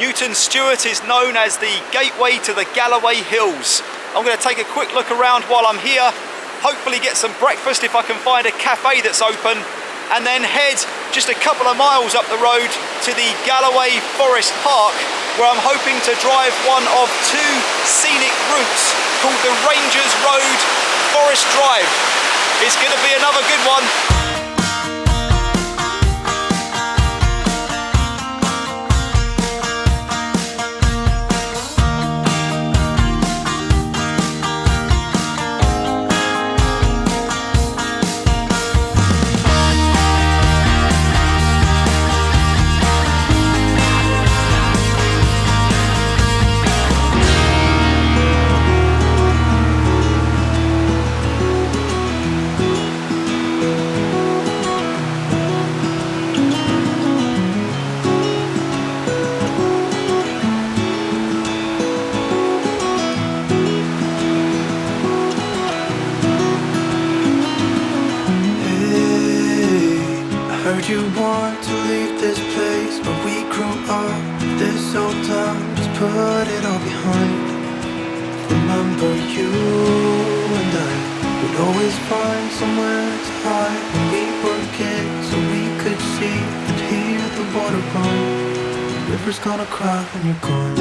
Newton Stewart is known as the gateway to the Galloway Hills. I'm going to take a quick look around while I'm here, hopefully get some breakfast if I can find a cafe that's open, and then head just a couple of miles up the road to the Galloway Forest Park, where I'm hoping to drive one of two scenic routes called the Rangers Road Forest Drive. It's going to be another good one. You want to leave this place where we grew up, this old town, just put it all behind. Remember you and I would always find somewhere to hide when we were kids, so we could see and hear the water run. The river's gonna cry when you're gone.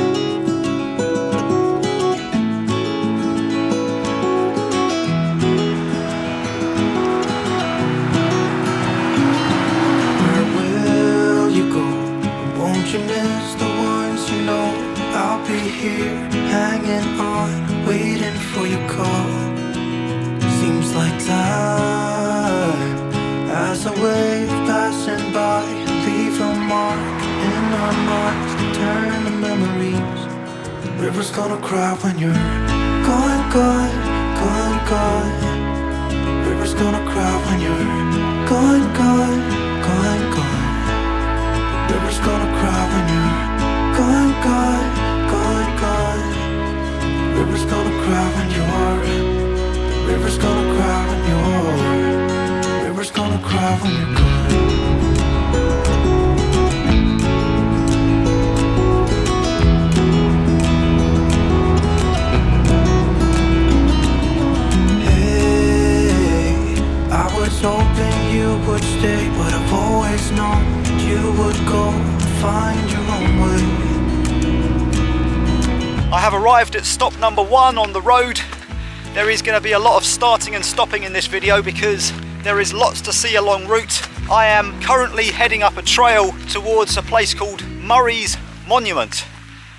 You miss the ones you know. I'll be here, hanging on, waiting for your call. Seems like time as a wave passing by, leave a mark in our minds to turn to memories. The river's gonna cry when you're gone, gone, gone, gone. The river's gonna cry when you're gone, gone, gone, gone. The river's gonna cry when you're gone, gone, gone, gone. The river's gonna cry when you're. The river's gonna cry when you're. The river's gonna cry when you're gone. Hey, I was hoping you would stay, but I've always known you would go and find your own way. I have arrived at stop number 1 on the road. There is going to be a lot of starting and stopping in this video because there is lots to see along route. I am currently heading up a trail towards a place called Murray's Monument,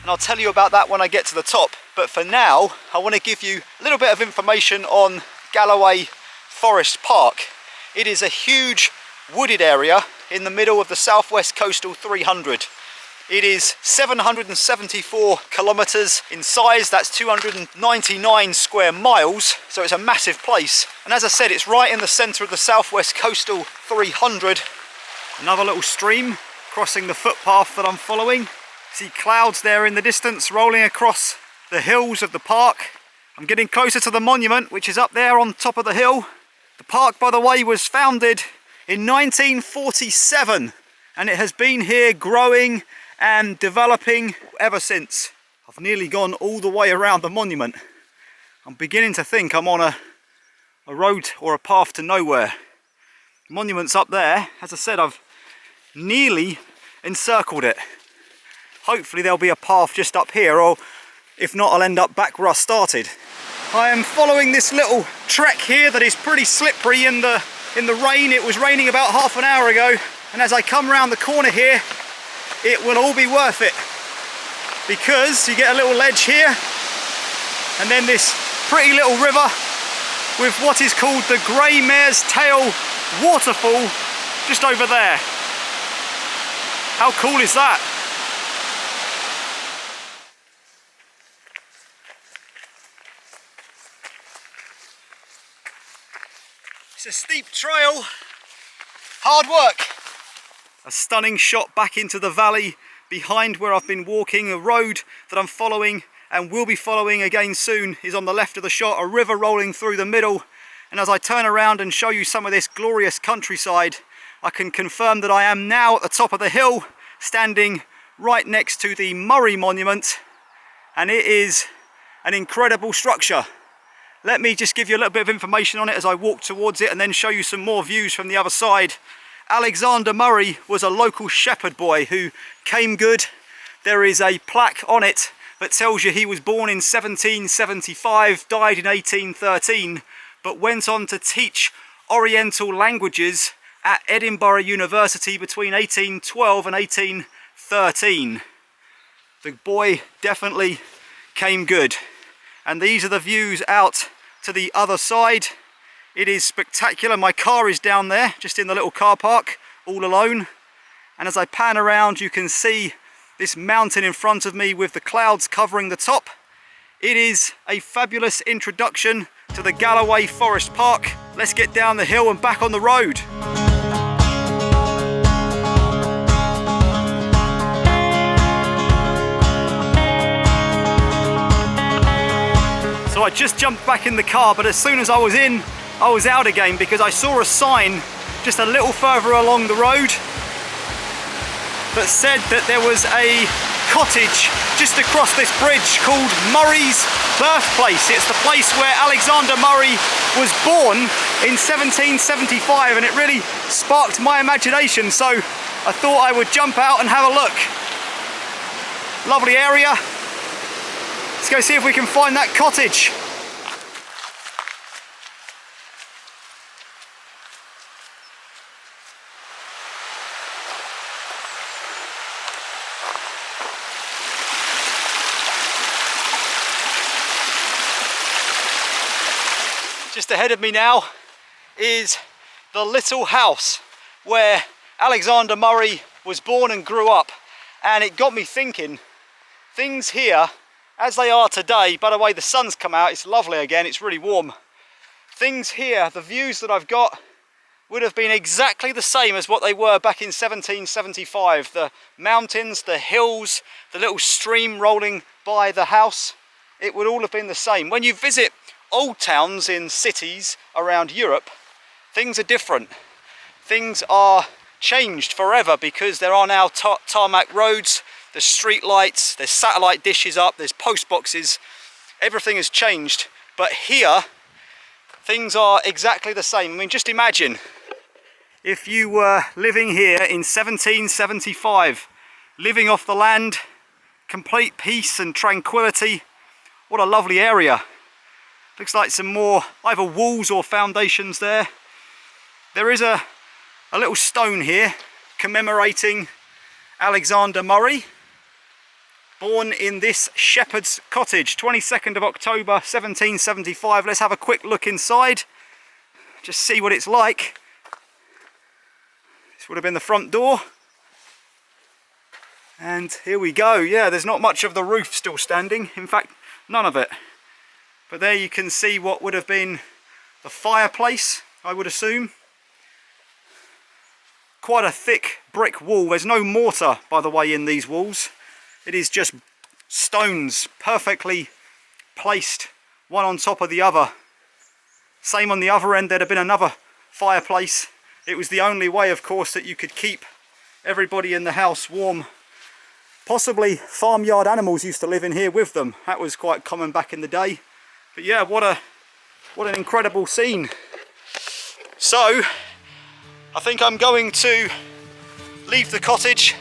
and I'll tell you about that when I get to the top. But for now, I want to give you a little bit of information on Galloway Forest Park. It is a huge wooded area in the middle of the Southwest Coastal 300. It is 774 kilometers in size. That's 299 square miles, so it's a massive place. And as I said, it's right in the center of the Southwest Coastal 300. Another little stream crossing the footpath that I'm following. See clouds there in the distance rolling across the hills of the park. I'm getting closer to the monument, which is up there on top of the hill. The park, by the way, was founded in 1947, and it has been here growing and developing ever since. I've nearly gone all the way around the monument. I'm beginning to think I'm on a road or a path to nowhere. The monument's up there. As I said, I've nearly encircled it. Hopefully there'll be a path just up here, or if not, I'll end up back where I started. I am following this little trek here that is pretty slippery in the rain. It was raining about half an hour ago, and as I come around the corner here, it will all be worth it, because you get a little ledge here and then this pretty little river with what is called the Grey Mare's Tail waterfall just over there. How cool is that? It's a steep trail, hard work. A stunning shot back into the valley behind where I've been walking. A road that I'm following and will be following again soon is on the left of the shot, a river rolling through the middle. And as I turn around and show you some of this glorious countryside, I can confirm that I am now at the top of the hill, standing right next to the Murray Monument, and it is an incredible structure. Let me just give you a little bit of information on it as I walk towards it and then show you some more views from the other side. Alexander Murray was a local shepherd boy who came good. There is a plaque on it that tells you he was born in 1775, died in 1813, but went on to teach Oriental languages at Edinburgh University between 1812 and 1813. The boy definitely came good. And these are the views out to the other side. It is spectacular. My car is down there, just in the little car park, all alone. And as I pan around, you can see this mountain in front of me with the clouds covering the top. It is a fabulous introduction to the Galloway Forest Park. Let's get down the hill and back on the road. So I just jumped back in the car, but as soon as I was in, I was out again because I saw a sign just a little further along the road that said that there was a cottage just across this bridge called Murray's Birthplace. It's the place where Alexander Murray was born in 1775, and it really sparked my imagination, so I thought I would jump out and have a look. Lovely area. Let's go see if we can find that cottage. Just ahead of me now is the little house where Alexander Murray was born and grew up, and it got me thinking, things here as they are today, by the way, the sun's come out, it's lovely again, it's really warm. Things here, the views that I've got, would have been exactly the same as what they were back in 1775. The mountains, the hills, the little stream rolling by the house, it would all have been the same. When you visit old towns in cities around Europe, things are different. Things are changed forever because there are now tarmac roads, there's street lights, there's satellite dishes up, there's post boxes. Everything has changed, but here things are exactly the same. I mean, just imagine if you were living here in 1775, living off the land, complete peace and tranquility. What a lovely area. Looks like some more either walls or foundations there. There is a little stone here commemorating Alexander Murray, born in this shepherd's cottage, 22nd of October 1775. Let's have a quick look inside, just see what it's like. This would have been the front door. And here we go. Yeah, there's not much of the roof still standing, in fact none of it. But there you can see what would have been the fireplace, I would assume. Quite a thick brick wall. There's no mortar, by the way, in these walls. It is just stones perfectly placed one on top of the other. Same on the other end, there'd have been another fireplace. It was the only way, of course, that you could keep everybody in the house warm. Possibly farmyard animals used to live in here with them. That was quite common back in the day. But yeah, what an incredible scene. So I think I'm going to leave the cottage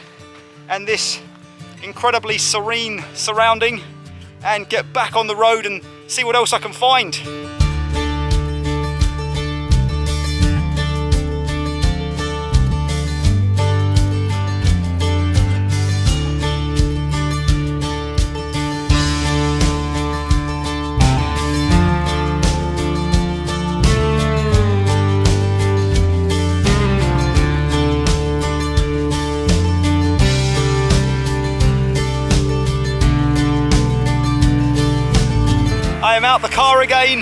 and this incredibly serene surrounding and get back on the road and see what else I can find. I am out the car again.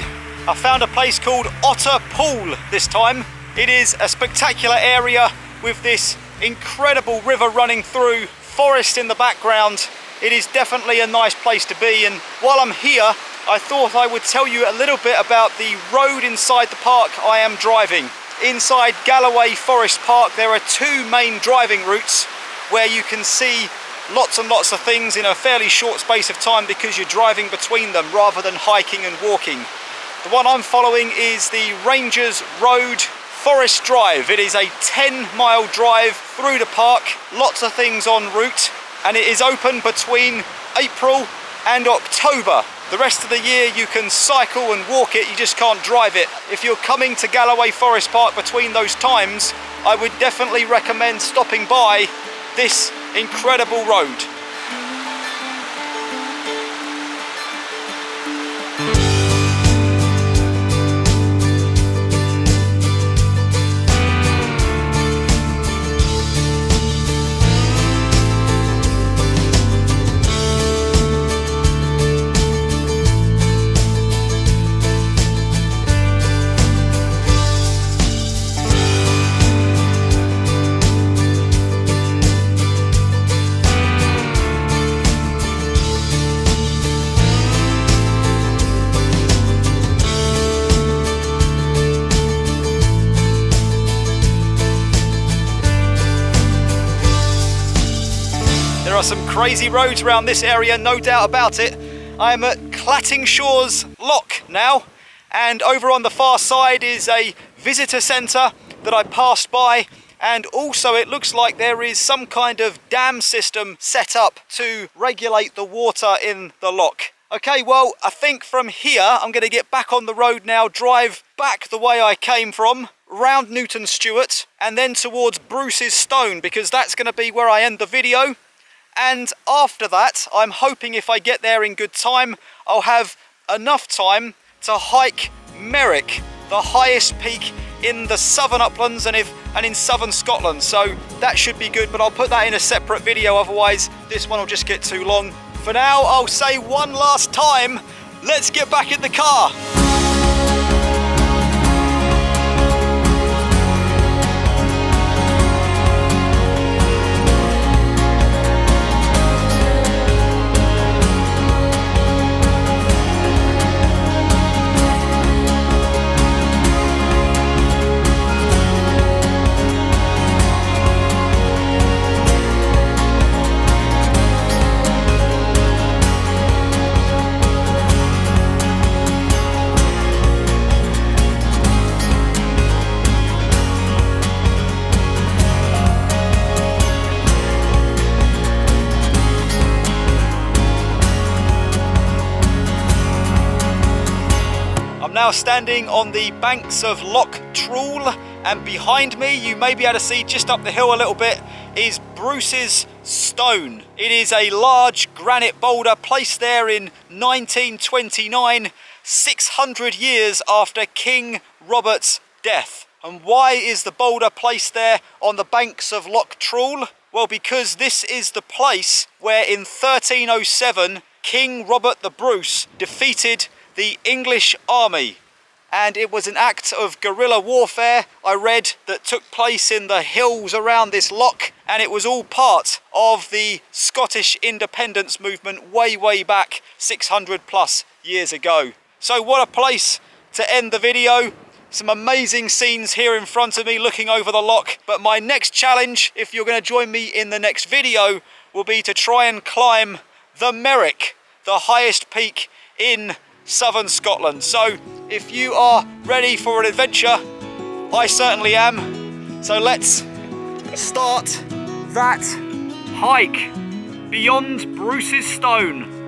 I found a place called Otter Pool this time. It is a spectacular area with this incredible river running through, forest in the background. It is definitely a nice place to be, and while I'm here I thought I would tell you a little bit about the road inside the park I am driving. Inside Galloway Forest Park there are two main driving routes where you can see lots and lots of things in a fairly short space of time because you're driving between them rather than hiking and walking. The one I'm following is the Rangers Road Forest Drive. It is a 10-mile drive through the park, lots of things en route, and it is open between April and October. The rest of the year you can cycle and walk it, you just can't drive it. If you're coming to Galloway Forest Park between those times, I would definitely recommend stopping by this incredible road. There are some crazy roads around this area, no doubt about it. I am at Clatteringshaws Loch now, and over on the far side is a visitor centre that I passed by, and also it looks like there is some kind of dam system set up to regulate the water in the loch. Okay, well, I think from here I'm going to get back on the road now, drive back the way I came from, round Newton Stewart, and then towards Bruce's Stone, because that's going to be where I end the video. And after that, I'm hoping if I get there in good time, I'll have enough time to hike Merrick, the highest peak in the southern uplands and in southern Scotland. So that should be good, but I'll put that in a separate video, otherwise this one will just get too long. For now, I'll say one last time, let's get back in the car. Now standing on the banks of Loch Trool, and behind me, you may be able to see just up the hill a little bit, is Bruce's Stone. It is a large granite boulder placed there in 1929, 600 years after King Robert's death. And why is the boulder placed there on the banks of Loch Trool? Well, because this is the place where in 1307 King Robert the Bruce defeated the English army, and it was an act of guerrilla warfare, I read, that took place in the hills around this loch, and it was all part of the Scottish independence movement way back 600 plus years ago. So what a place to end the video. Some amazing scenes here in front of me looking over the loch, but my next challenge, if you're going to join me in the next video, will be to try and climb the Merrick, the highest peak in southern Scotland. So if you are ready for an adventure, I certainly am. So let's start that hike beyond Bruce's Stone.